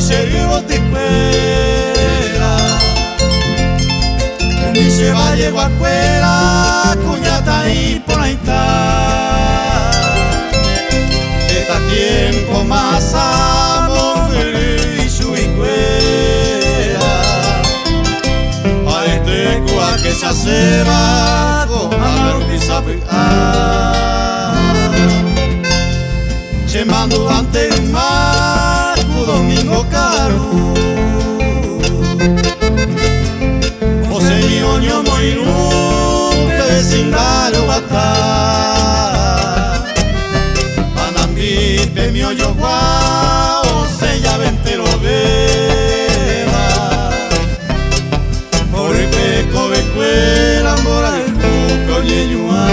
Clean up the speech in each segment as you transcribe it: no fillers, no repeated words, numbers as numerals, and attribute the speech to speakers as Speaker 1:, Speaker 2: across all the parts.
Speaker 1: se vivo te cuera, ni se va llego a cuera, cuñata y por ahí está. Está tiempo más amor y su cuera, a este cua que se hace va con amor y sabe se mando ante un marco domingo caro o señor muy nunca sin dar o batar panambi premio yo guau se ya ventero beba por el peco de cuela mora el cuco ñeñua.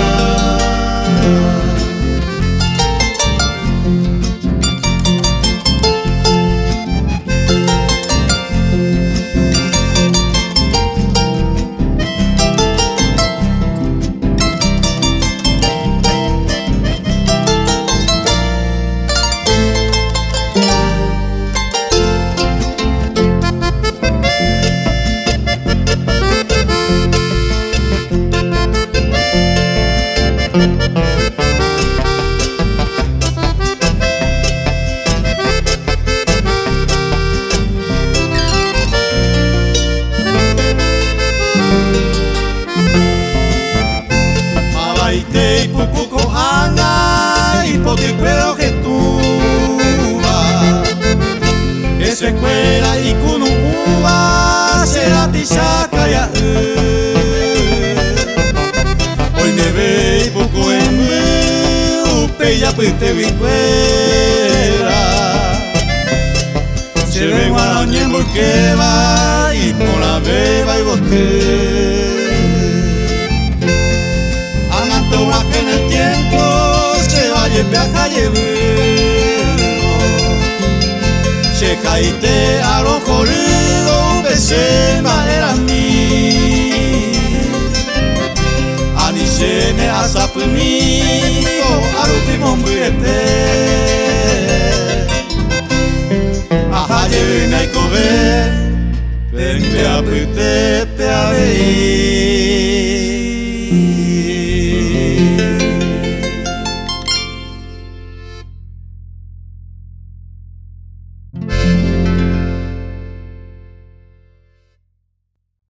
Speaker 1: Mabaite y pupuco anga y pote cuero que tuva eso es cuera y con uva será tichaca ya hoy me ve y poco en mi upe ya pues te vi cuera se ve guaraña en volqueva y por la beba y bote que en el tiempo se vaya en viaja y se caíte a lo corrido bese manera mí ani se ne asapunico al último muerte ajá lleve na ikobe venga pute pe a ver